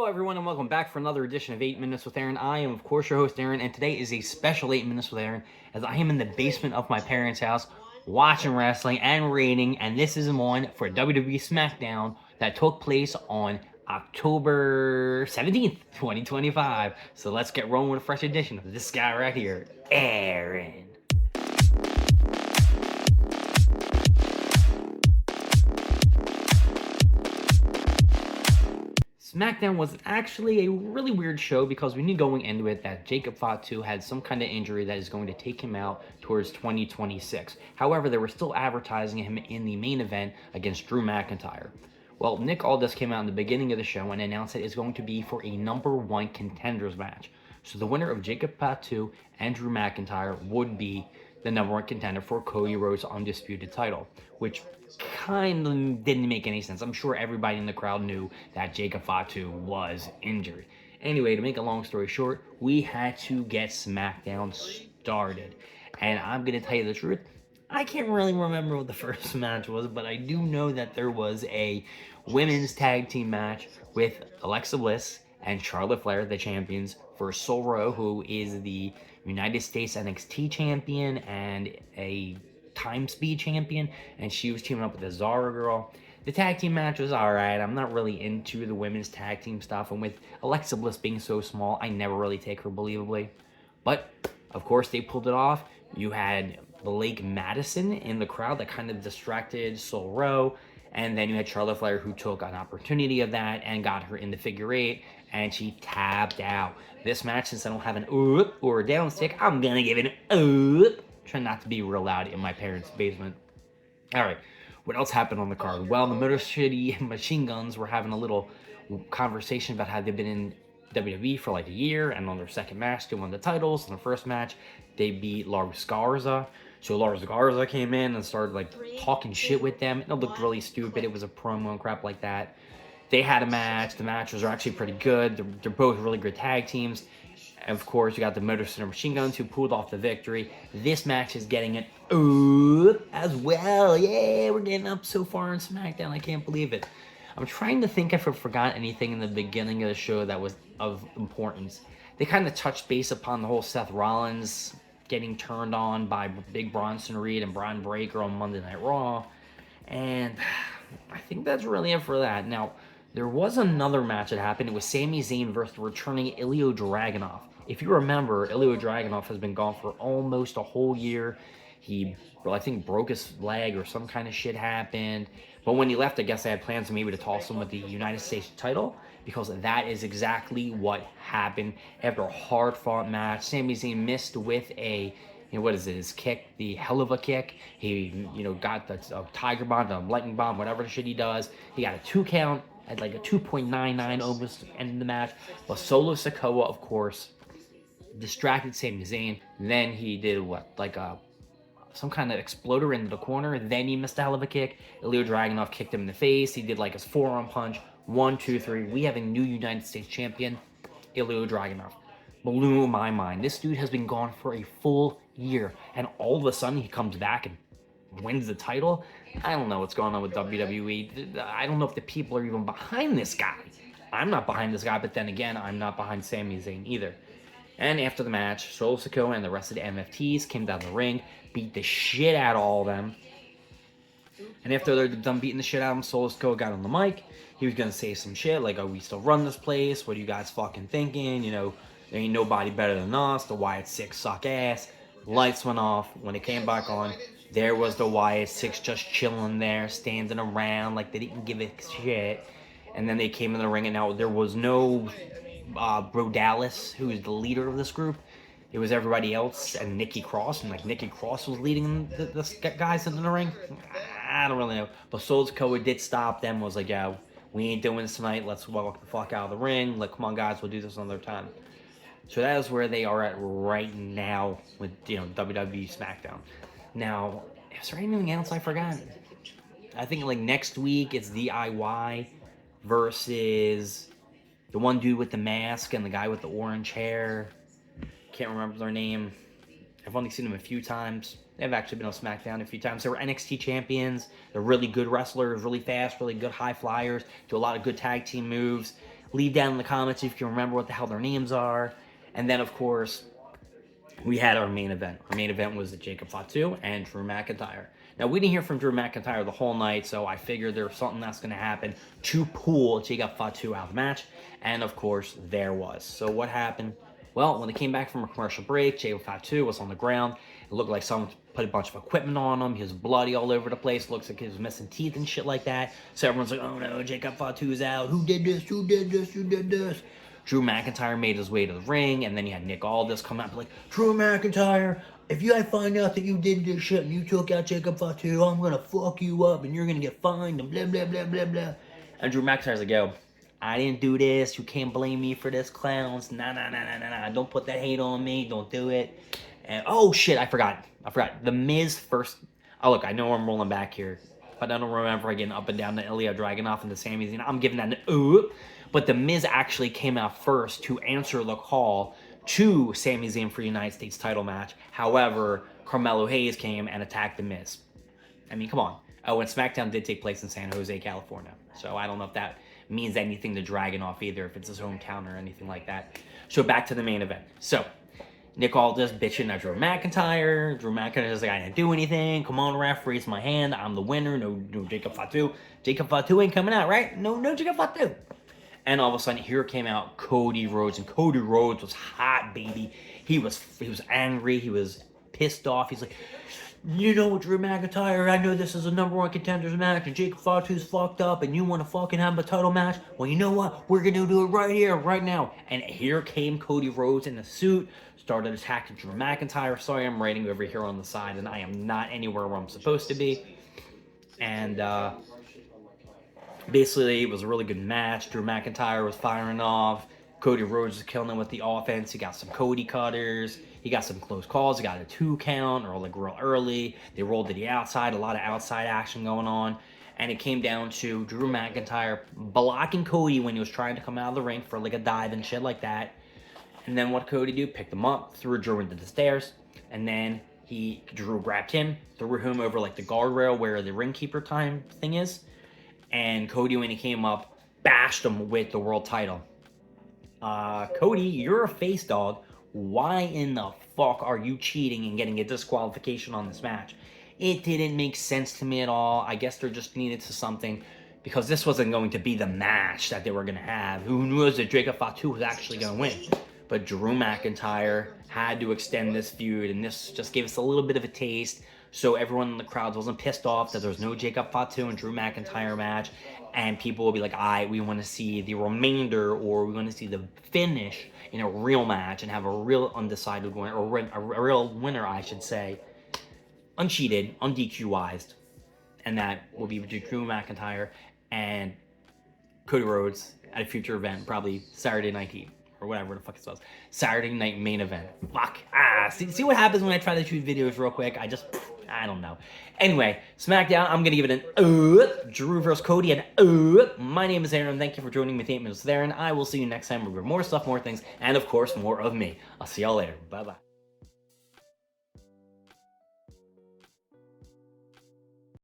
Hello, everyone, and welcome back for another edition of 8 Minutes with Aaron. I am, of course, your host, Aaron, and today is a special 8 Minutes with Aaron as I am in the basement of my parents' house watching wrestling and rating, and this is one for WWE Smackdown that took place on October 17th, 2025. So let's get rolling with a fresh edition of this guy right here, Aaron. SmackDown was actually a really weird show because we knew going into it that Jacob Fatu had some kind of injury that is going to take him out towards 2026. However, they were still advertising him in the main event against Drew McIntyre. Well, Nick Aldis came out in the beginning of the show and announced that it's going to be for a number one contenders match. So the winner of Jacob Fatu and Drew McIntyre would be the number one contender for Cody Rhodes' undisputed title, which kind of didn't make any sense. I'm sure everybody in the crowd knew that Jacob Fatu was injured. Anyway, to make a long story short, we had to get SmackDown started. And I'm going to tell you the truth, I can't really remember what the first match was, but I do know that there was a women's tag team match with Alexa Bliss and Charlotte Flair, the champions, for Soul Row, who is the United States NXT champion and a time speed champion, and she was teaming up with the Zara girl. The tag team match was alright. I'm not really into the women's tag team stuff, and with Alexa Bliss being so small, I never really take her believably. But, of course, they pulled it off. You had Blake Madison in the crowd that kind of distracted Soul Row, and then you had Charlotte Flair, who took an opportunity of that and got her in the figure eight, and she tapped out. This match, since I don't have an up or a down stick, I'm gonna give it an up. Try not to be real loud in my parents' basement. Alright, what else happened on the card? Well, the Motor City Machine Guns were having a little conversation about how they've been in WWE for like a year, and on their second match, they won the titles. In the first match, they beat Lars Garza. So Lars Garza came in and started like talking shit with them. It looked really stupid. It was a promo and crap like that. They had a match. The matches are actually pretty good. They're both really good tag teams. Of course, you got the Motor City Machine Guns who pulled off the victory. This match is getting it up as well. Yeah, we're getting up so far in SmackDown. I can't believe it. I'm trying to think if I forgot anything in the beginning of the show that was of importance. They kind of touched base upon the whole Seth Rollins getting turned on by Big Bronson Reed and Braun Breaker on Monday Night Raw. And I think that's really it for that. Now, there was another match that happened. It was Sami Zayn versus returning Ilya Dragunov. If you remember, Ilya Dragunov has been gone for almost a whole year. He, I think, broke his leg or some kind of shit happened. But when he left, I guess they had plans maybe to toss him with the United States title, because that is exactly what happened after a hard-fought match. Sami Zayn missed with a, what is it, his kick, the hell of a kick. He, got the Tiger Bomb, the Lightning Bomb, whatever the shit he does. He got a 2 count at like a 2.99 almost ending the match. But Solo Sikoa, of course, distracted Sami Zayn. Then he did some kind of exploder into the corner. Then he missed a hell of a kick. Ilya Dragunov kicked him in the face. He did like his forearm punch. 1, 2, 3. We have a new United States champion, Ilya Dragunov. Blew my mind. This dude has been gone for a full year, and all of a sudden he comes back and wins the title. I don't know what's going on with WWE. I don't know if the people are even behind this guy. I'm not behind this guy, but then again, I'm not behind Sami Zayn either. And after the match, Solo Sikoa and the rest of the MFTs came down the ring, beat the shit out of all of them. And after they're done beating the shit out of him, Solo Sikoa got on the mic. He was going to say some shit like, oh, we still run this place. What are you guys fucking thinking? There ain't nobody better than us. The Wyatt Six suck ass. Lights went off. When it came back on, there was the Wyatt Six just chilling there, standing around like they didn't give a shit. And then they came in the ring, and now there was no Bro Dallas, who is the leader of this group. It was everybody else and Nikki Cross, and like Nikki Cross was leading the guys in the ring. I don't really know, but Solo Sikoa did stop them. Was like, yeah, we ain't doing this tonight. Let's walk the fuck out of the ring. Like, come on, guys, we'll do this another time. So that is where they are at right now with WWE SmackDown. Now, is there anything else I forgot? I think like next week it's DIY versus the one dude with the mask and the guy with the orange hair. Can't remember their name. I've only seen them a few times. They've actually been on SmackDown a few times. They were NXT champions. They're really good wrestlers, really fast, really good high flyers, do a lot of good tag team moves. Leave down in the comments if you can remember what the hell their names are. And then, of course, we had our main event. Our main event was Jacob Fatu and Drew McIntyre. Now, we didn't hear from Drew McIntyre the whole night, so I figured there was something that's going to happen to pull Jacob Fatu out of the match. And, of course, there was. So what happened? Well, when they came back from a commercial break, Jacob Fatu was on the ground. It looked like someone put a bunch of equipment on him. He was bloody all over the place. Looks like he was missing teeth and shit like that. So everyone's like, oh no, Jacob Fatu's out. Who did this? Who did this? Who did this? Drew McIntyre made his way to the ring, and then you had Nick Aldis come out and be like, Drew McIntyre, if I find out that you did this shit and you took out Jacob Fatu, I'm gonna fuck you up and you're gonna get fined and blah, blah, blah, blah, blah. And Drew McIntyre's like, yo, I didn't do this. You can't blame me for this, clowns. Nah. Don't put that hate on me. Don't do it. And, oh, shit, I forgot. The Miz first. Oh, look, I know I'm rolling back here, but I don't remember getting up and down the Ilya Dragunov and the Sami Zayn. I'm giving that an ooh. But the Miz actually came out first to answer the call to Sami Zayn for the United States title match. However, Carmelo Hayes came and attacked the Miz. I mean, come on. Oh, and Smackdown did take place in San Jose, California. So I don't know if that means anything to Dragunov either, if it's his hometown or anything like that. So back to the main event. So Nick Aldis bitching at Drew McIntyre. Drew McIntyre's like, I didn't do anything. Come on, ref, raise my hand. I'm the winner. No Jacob Fatu. Jacob Fatu ain't coming out, right? No Jacob Fatu. And all of a sudden, here came out Cody Rhodes, and Cody Rhodes was hot, baby. He was angry. He was pissed off. He's like, you know what, Drew McIntyre, I know this is a #1 contenders match, and Jacob Fatu's fucked up, and you want to fucking have a title match? Well, you know what? We're going to do it right here, right now. And here came Cody Rhodes in the suit, started attacking Drew McIntyre. Sorry, I'm writing over here on the side, and I am not anywhere where I'm supposed to be. And, basically, it was a really good match. Drew McIntyre was firing off. Cody Rhodes was killing him with the offense. He got some Cody cutters. He got some close calls. He got a 2 count, or like real early. They rolled to the outside. A lot of outside action going on. And it came down to Drew McIntyre blocking Cody when he was trying to come out of the ring for like a dive and shit like that. And then what Cody do? Picked him up, threw Drew into the stairs. And then Drew grabbed him, threw him over like the guardrail where the ring keeper time thing is. And Cody, when he came up, bashed him with the world title. Cody, you're a face, dog. Why in the fuck are you cheating and getting a disqualification on this match? It didn't make sense to me at all. I guess there just needed to something, because this wasn't going to be the match that they were going to have. Who knows that Jacob Fatu was actually going to win? But Drew McIntyre had to extend this feud, and this just gave us a little bit of a taste, so everyone in the crowd wasn't pissed off that there's no Jacob Fatu and Drew McIntyre match, and people will be like, we want to see the remainder, or we want to see the finish in a real match and have a real undecided winner, or a real winner, I should say, uncheated, undQized, and that will be Drew McIntyre and Cody Rhodes at a future event, probably Saturday Night Heat, or whatever the fuck it was. Saturday Night Main Event. Fuck. See what happens when I try to shoot videos real quick? I don't know. Anyway, Smackdown, I'm going to give it an Drew vs. Cody, and my name is Aaron. Thank you for joining me with 8 Minutes there, and I will see you next time with more stuff, more things, and of course, more of me. I'll see y'all later. Bye-bye.